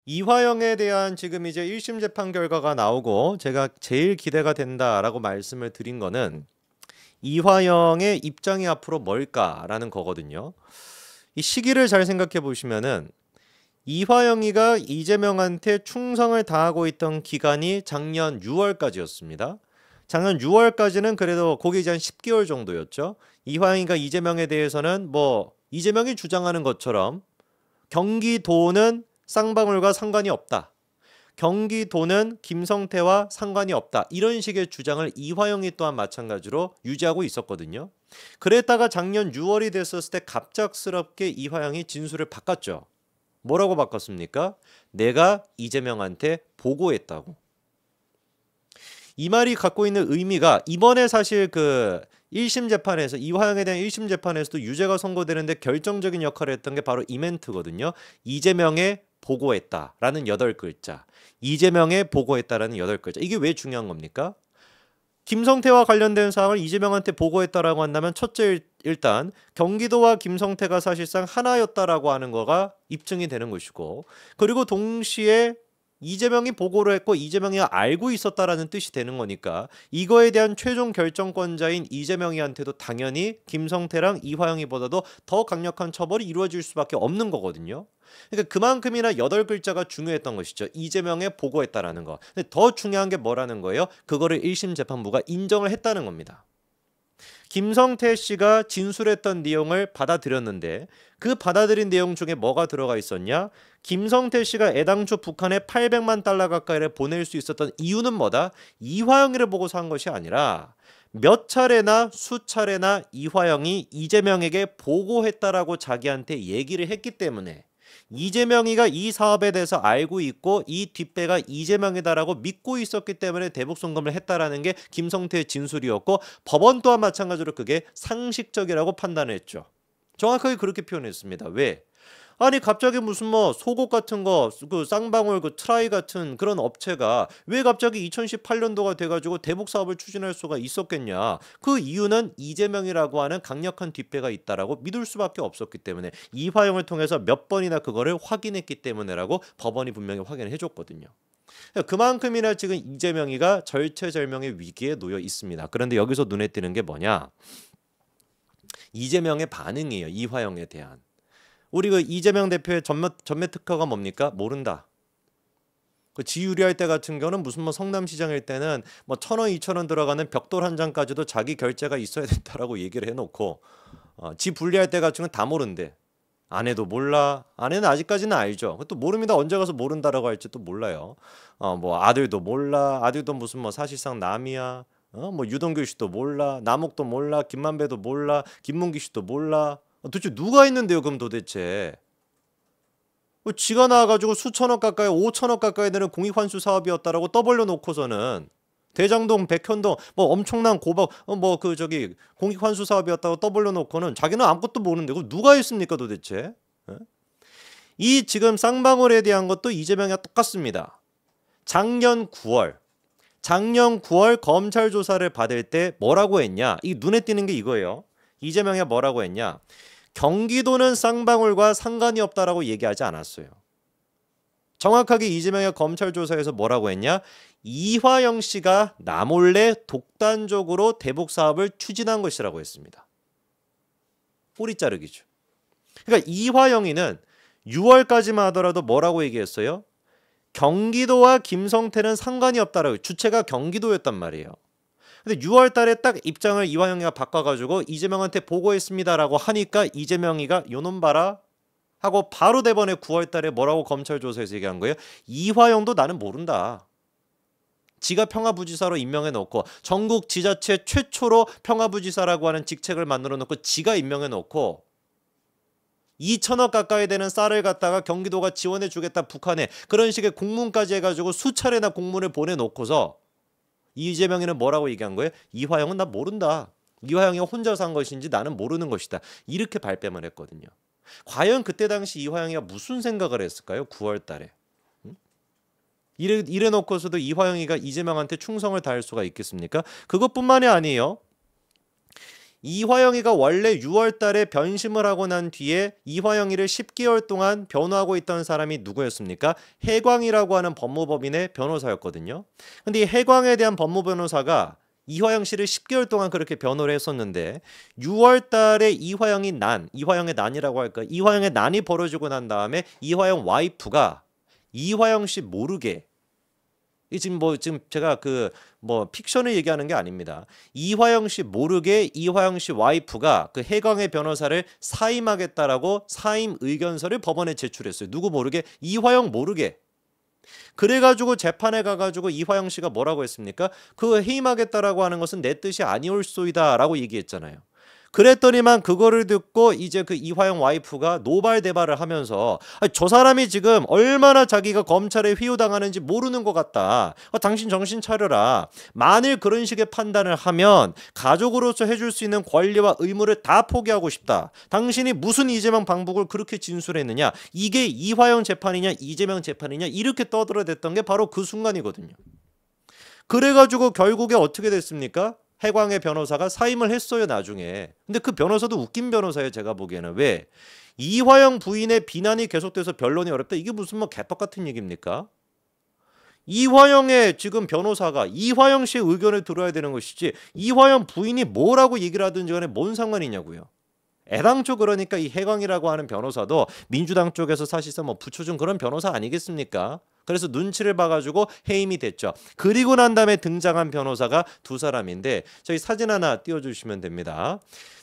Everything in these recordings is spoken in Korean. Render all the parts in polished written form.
이화영에 대한 지금 이제 1심 재판 결과가 나오고 제가 제일 기대가 된다라고 말씀을 드린 거는 이화영의 입장이 앞으로 뭘까라는 거거든요. 이 시기를 잘 생각해 보시면은 이화영이가 이재명한테 충성을 다하고 있던 기간이 작년 6월까지였습니다. 작년 6월까지는 그래도 거기 이제 한 10개월 정도였죠. 이화영이가 이재명에 대해서는 뭐 이재명이 주장하는 것처럼 경기도는 쌍방울과 상관이 없다. 경기도는 김성태와 상관이 없다. 이런 식의 주장을 이화영이 또한 마찬가지로 유지하고 있었거든요. 그랬다가 작년 6월이 됐었을 때 갑작스럽게 이화영이 진술을 바꿨죠. 뭐라고 바꿨습니까? 내가 이재명한테 보고했다고. 이 말이 갖고 있는 의미가 이번에 사실 그 1심 재판에서 이화영에 대한 1심 재판에서도 유죄가 선고되는데 결정적인 역할을 했던 게 바로 이 멘트거든요. 이재명에 보고했다라는 8글자. 이재명에 보고했다라는 8글자. 이게 왜 중요한 겁니까? 김성태와 관련된 사항을 이재명한테 보고했다라고 한다면 첫째 일단 경기도와 김성태가 사실상 하나였다라고 하는 거가 입증이 되는 것이고 그리고 동시에 이재명이 보고를 했고 이재명이 알고 있었다라는 뜻이 되는 거니까 이거에 대한 최종 결정권자인 이재명이한테도 당연히 김성태랑 이화영이보다도 더 강력한 처벌이 이루어질 수밖에 없는 거거든요. 그러니까 그만큼이나 8글자가 중요했던 것이죠. 이재명에 보고했다라는 거. 근데 더 중요한 게 뭐라는 거예요? 그거를 1심 재판부가 인정을 했다는 겁니다. 김성태 씨가 진술했던 내용을 받아들였는데 그 받아들인 내용 중에 뭐가 들어가 있었냐? 김성태 씨가 애당초 북한에 800만 달러 가까이를 보낼 수 있었던 이유는 뭐다? 이화영이를 보고서 한 것이 아니라 몇 차례나 수차례나 이화영이 이재명에게 보고했다라고 자기한테 얘기를 했기 때문에 이재명이가 이 사업에 대해서 알고 있고 이 뒷배가 이재명이다라고 믿고 있었기 때문에 대북 송금을 했다라는 게 김성태의 진술이었고 법원 또한 마찬가지로 그게 상식적이라고 판단했죠. 정확하게 그렇게 표현했습니다. 왜? 아니 갑자기 무슨 뭐 속옷 같은 거 그 쌍방울 그 트라이 같은 그런 업체가 왜 갑자기 2018년도가 돼가지고 대북 사업을 추진할 수가 있었겠냐? 그 이유는 이재명이라고 하는 강력한 뒷배가 있다라고 믿을 수밖에 없었기 때문에 이화영을 통해서 몇 번이나 그거를 확인했기 때문에라고 법원이 분명히 확인을 해줬거든요. 그만큼이나 지금 이재명이가 절체절명의 위기에 놓여 있습니다. 그런데 여기서 눈에 띄는 게 뭐냐? 이재명의 반응이에요. 이화영에 대한. 우리 그 이재명 대표의 전매 특허가 뭡니까? 모른다. 그 지유리할 때 같은 경우는 무슨 뭐 성남시장일 때는 뭐 1,000원, 2,000원 들어가는 벽돌 한 장까지도 자기 결제가 있어야 된다라고 얘기를 해놓고 지 분리할 때 같은 경우는 다 모른대. 아내도 몰라. 아내는 아직까지는 알죠. 또 모릅니다. 언제 가서 모른다라고 할지 또 몰라요. 뭐 아들도 몰라. 아들도 무슨 뭐 사실상 남이야. 뭐 유동규 씨도 몰라. 남욱도 몰라. 김만배도 몰라. 김문기 씨도 몰라. 도대체 누가 있는데요, 그럼 도대체? 지가 나와가지고 수천억 가까이, 5천억 가까이 되는 공익환수 사업이었다라고 떠벌려 놓고서는 대장동, 백현동 뭐 엄청난 고박 뭐 그 저기 공익환수 사업이었다고 떠벌려 놓고는 자기는 아무것도 모르는데 그럼 누가 있습니까 도대체? 이 지금 쌍방울에 대한 것도 이재명이랑 똑같습니다. 작년 9월 검찰 조사를 받을 때 뭐라고 했냐? 이 눈에 띄는 게 이거예요. 이재명이 뭐라고 했냐? 경기도는 쌍방울과 상관이 없다라고 얘기하지 않았어요. 정확하게 이재명이 검찰 조사에서 뭐라고 했냐? 이화영 씨가 나몰래 독단적으로 대북 사업을 추진한 것이라고 했습니다. 꼬리 자르기죠. 그러니까 이화영이는 6월까지만 하더라도 뭐라고 얘기했어요? 경기도와 김성태는 상관이 없다라고 주체가 경기도였단 말이에요. 근데 6월 달에 딱 입장을 이화영이가 바꿔가지고 이재명한테 보고했습니다라고 하니까 이재명이가 요놈 봐라 하고 바로 대번에 9월 달에 뭐라고 검찰 조사에서 얘기한 거예요? 이화영도 나는 모른다. 지가 평화부지사로 임명해 놓고 전국 지자체 최초로 평화부지사라고 하는 직책을 만들어 놓고 지가 임명해 놓고 2천억 가까이 되는 쌀을 갖다가 경기도가 지원해 주겠다 북한에 그런 식의 공문까지 해가지고 수차례나 공문을 보내놓고서 이재명이는 뭐라고 얘기한 거예요? 이화영은 나 모른다. 이화영이 혼자서 한 것인지 나는 모르는 것이다. 이렇게 발뺌을 했거든요. 과연 그때 당시 이화영이가 무슨 생각을 했을까요? 9월 달에. 이래 놓고서도 이화영이가 이재명한테 충성을 다할 수가 있겠습니까? 그것뿐만이 아니에요. 이화영이가 원래 6월 달에 변심을 하고 난 뒤에 이화영이를 10개월 동안 변호하고 있던 사람이 누구였습니까? 해광이라고 하는 법무법인의 변호사였거든요. 근데 이 해광에 대한 법무변호사가 이화영 씨를 10개월 동안 그렇게 변호를 했었는데 6월 달에 이화영의 난이라고 할까? 이화영의 난이 벌어지고 난 다음에 이화영 와이프가 이화영 씨 모르게 이 지금 제가 그 픽션을 얘기하는 게 아닙니다. 이화영 씨 모르게 이화영 씨 와이프가 그 해광의 변호사를 사임하겠다라고 사임 의견서를 법원에 제출했어요. 누구 모르게? 이화영 모르게. 그래가지고 재판에 가가지고 이화영 씨가 뭐라고 했습니까? 그 해임하겠다라고 하는 것은 내 뜻이 아니올소이다라고 얘기했잖아요. 그랬더니만 그거를 듣고 이제 그 이화영 와이프가 노발대발을 하면서 저 사람이 지금 얼마나 자기가 검찰에 휘호당하는지 모르는 것 같다. 당신 정신 차려라. 만일 그런 식의 판단을 하면 가족으로서 해줄 수 있는 권리와 의무를 다 포기하고 싶다. 당신이 무슨 이재명 방북을 그렇게 진술했느냐. 이게 이화영 재판이냐 이재명 재판이냐 이렇게 떠들어댔던 게 바로 그 순간이거든요. 그래가지고 결국에 어떻게 됐습니까? 해광의 변호사가 사임을 했어요 나중에. 근데 그 변호사도 웃긴 변호사예요 제가 보기에는. 왜? 이화영 부인의 비난이 계속돼서 변론이 어렵다. 이게 무슨 개떡 같은 얘기입니까? 이화영의 지금 변호사가 이화영 씨의 의견을 들어야 되는 것이지 이화영 부인이 뭐라고 얘기를 하든지 간에 뭔 상관이냐고요. 애당초 그러니까 이 해광이라고 하는 변호사도 민주당 쪽에서 사실상 붙여준 그런 변호사 아니겠습니까? 그래서 눈치를 봐가지고 해임이 됐죠. 그리고 난 다음에 등장한 변호사가 두 사람인데 저희 사진 하나 띄워주시면 됩니다.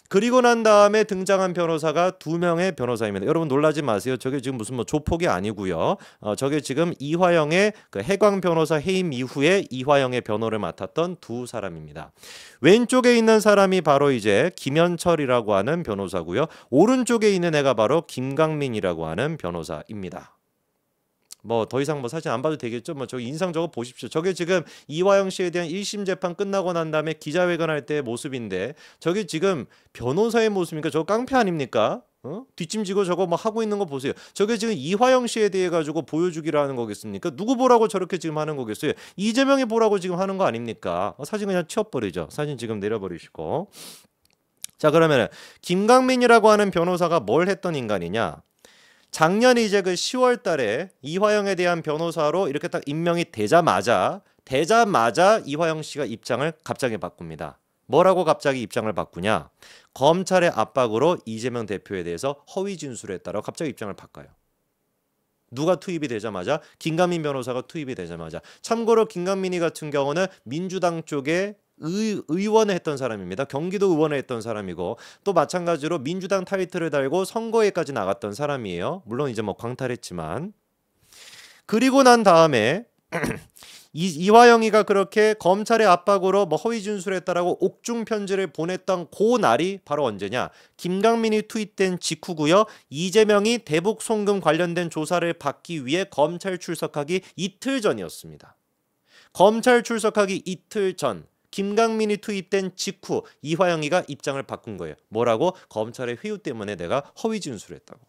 그리고 난 다음에 등장한 변호사가 두 명의 변호사입니다. 여러분 놀라지 마세요. 저게 지금 무슨 조폭이 아니고요. 저게 지금 이화영의 그 해광 변호사 해임 이후에 이화영의 변호를 맡았던 두 사람입니다. 왼쪽에 있는 사람이 바로 이제 김현철이라고 하는 변호사고요. 오른쪽에 있는 애가 바로 김강민이라고 하는 변호사입니다. 더 이상 사진 안 봐도 되겠죠. 저기 인상 저거 보십시오. 저게 지금 이화영 씨에 대한 1심 재판 끝나고 난 다음에 기자회견할 때의 모습인데 저게 지금 변호사의 모습입니까? 저거 깡패 아닙니까? 뒷짐지고 저거 하고 있는 거 보세요. 저게 지금 이화영 씨에 대해 가지고 보여주기로 하는 거겠습니까? 누구 보라고 저렇게 지금 하는 거겠어요? 이재명이 보라고 지금 하는 거 아닙니까? 사진 그냥 치워버리죠. 사진 지금 내려버리시고. 자 그러면은 김강민이라고 하는 변호사가 뭘 했던 인간이냐? 작년 이제 그 10월 달에 이화영에 대한 변호사로 이렇게 딱 임명이 되자마자 이화영 씨가 입장을 갑자기 바꿉니다. 뭐라고 갑자기 입장을 바꾸냐? 검찰의 압박으로 이재명 대표에 대해서 허위 진술했다라고 갑자기 입장을 바꿔요. 누가 투입이 되자마자? 김강민 변호사가 투입이 되자마자. 참고로 김강민이 같은 경우는 민주당 쪽에 의원을 했던 사람입니다. 경기도 의원을 했던 사람이고 또 마찬가지로 민주당 타이틀을 달고 선거에까지 나갔던 사람이에요. 물론 이제 광탈했지만. 그리고 난 다음에 이화영이가 그렇게 검찰의 압박으로 허위 진술했다라고 옥중 편지를 보냈던 그 날이 바로 언제냐? 김강민이 투입된 직후고요. 이재명이 대북 송금 관련된 조사를 받기 위해 검찰 출석하기 이틀 전이었습니다. 검찰 출석하기 이틀 전 김강민이 투입된 직후 이화영이가 입장을 바꾼 거예요. 뭐라고? 검찰의 회유 때문에 내가 허위 진술했다고.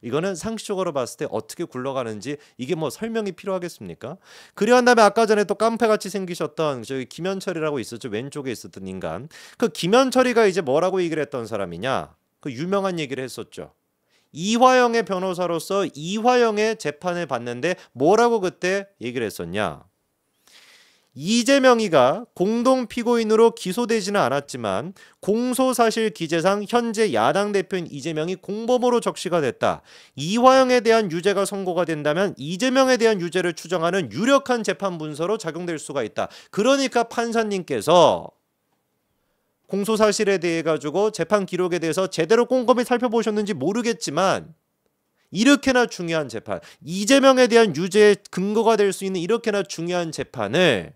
이거는 상식적으로 봤을 때 어떻게 굴러가는지 이게 설명이 필요하겠습니까? 그리한 다음에 아까 전에 또 깡패같이 생기셨던 저기 김현철이라고 있었죠. 왼쪽에 있었던 인간. 그 김현철이가 이제 뭐라고 얘기를 했던 사람이냐? 그 유명한 얘기를 했었죠. 이화영의 변호사로서 이화영의 재판을 받는데 뭐라고 그때 얘기를 했었냐? 이재명이가 공동 피고인으로 기소되지는 않았지만 공소사실 기재상 현재 야당 대표인 이재명이 공범으로 적시가 됐다. 이화영에 대한 유죄가 선고가 된다면 이재명에 대한 유죄를 추정하는 유력한 재판 문서로 작용될 수가 있다. 그러니까 판사님께서 공소사실에 대해 가지고 재판 기록에 대해서 제대로 꼼꼼히 살펴보셨는지 모르겠지만 이렇게나 중요한 재판, 이재명에 대한 유죄의 근거가 될 수 있는 이렇게나 중요한 재판을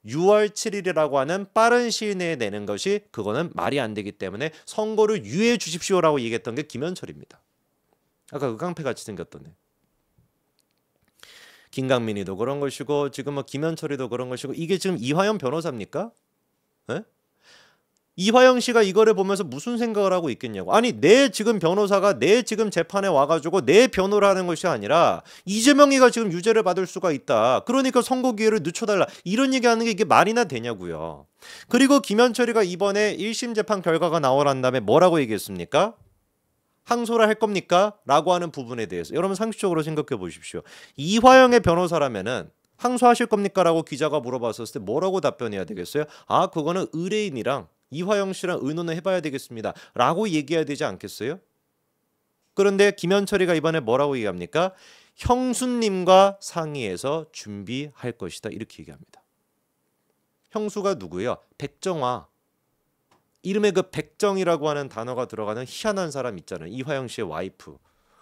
6월 7일이라고 하는 빠른 시일 내에 내는 것이 그거는 말이 안 되기 때문에 선고를 유예해 주십시오라고 얘기했던 게 김현철입니다. 아까 그 깡패같이 생겼던 애. 김강민이도 그런 것이고 지금 김현철이도 그런 것이고 이게 지금 이화영 변호사입니까? 에? 이화영 씨가 이거를 보면서 무슨 생각을 하고 있겠냐고. 아니 내 지금 변호사가 내 지금 재판에 와가지고 내 변호를 하는 것이 아니라 이재명이가 지금 유죄를 받을 수가 있다. 그러니까 선고 기회를 늦춰달라. 이런 얘기하는 게 이게 말이나 되냐고요. 그리고 김현철이가 이번에 1심 재판 결과가 나오고 난 다음에 뭐라고 얘기했습니까? 항소를 할 겁니까? 라고 하는 부분에 대해서 여러분 상식적으로 생각해 보십시오. 이화영의 변호사라면은 항소하실 겁니까? 라고 기자가 물어봤었을 때 뭐라고 답변해야 되겠어요? 아 그거는 의뢰인이랑 이화영 씨랑 의논을 해봐야 되겠습니다. 라고 얘기해야 되지 않겠어요? 그런데 김현철이가 이번에 뭐라고 얘기합니까? 형수님과 상의해서 준비할 것이다. 이렇게 얘기합니다. 형수가 누구예요? 백정화. 이름에 그 백정이라고 하는 단어가 들어가는 희한한 사람 있잖아요. 이화영 씨의 와이프.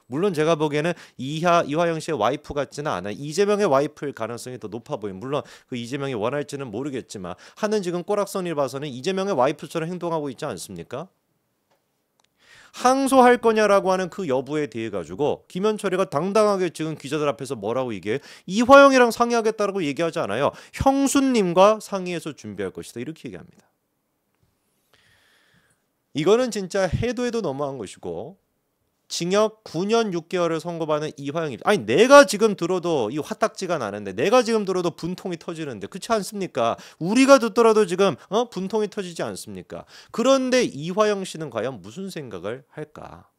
물론 제가 보기에는 이화영 씨의 와이프 같지는 않아요. 이재명의 와이프일 가능성이 더 높아 보여요. 물론 그 이재명이 원할지는 모르겠지만 하는 지금 꼬락선을 봐서는 이재명의 와이프처럼 행동하고 있지 않습니까? 항소할 거냐라고 하는 그 여부에 대해 가지고 김현철이가 당당하게 지금 기자들 앞에서 뭐라고 얘기해? 이화영이랑 상의하겠다라고 얘기하지 않아요. 형수님과 상의해서 준비할 것이다. 이렇게 얘기합니다. 이거는 진짜 해도 너무한 것이고 징역 9년 6개월을 선고받는 이화영이 아니 내가 지금 들어도 이 화딱지가 나는데 내가 지금 들어도 분통이 터지는데 그렇지 않습니까? 우리가 듣더라도 지금 분통이 터지지 않습니까? 그런데 이화영 씨는 과연 무슨 생각을 할까?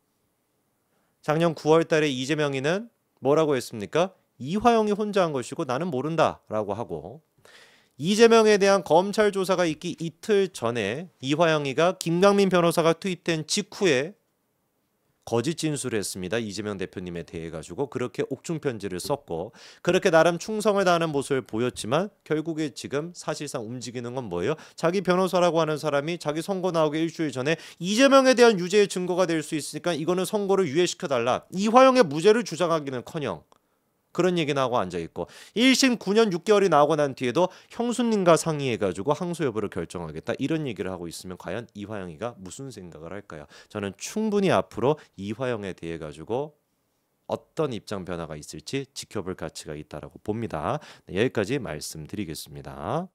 작년 9월 달에 이재명이는 뭐라고 했습니까? 이화영이 혼자 한 것이고 나는 모른다라고 하고 이재명에 대한 검찰 조사가 있기 이틀 전에 이화영이가 김강민 변호사가 투입된 직후에 거짓 진술을 했습니다. 이재명 대표님에 대해 가지고 그렇게 옥중 편지를 썼고 그렇게 나름 충성을 다하는 모습을 보였지만 결국에 지금 사실상 움직이는 건 뭐예요? 자기 변호사라고 하는 사람이 자기 선고 나오기 일주일 전에 이재명에 대한 유죄의 증거가 될 수 있으니까 이거는 선고를 유예시켜달라. 이화영의 무죄를 주장하기는커녕 그런 얘기나 하고 앉아있고 1심 9년 6개월이 나오고 난 뒤에도 형수님과 상의해가지고 항소 여부를 결정하겠다 이런 얘기를 하고 있으면 과연 이화영이가 무슨 생각을 할까요? 저는 충분히 앞으로 이화영에 대해 가지고 어떤 입장 변화가 있을지 지켜볼 가치가 있다라고 봅니다. 네, 여기까지 말씀드리겠습니다.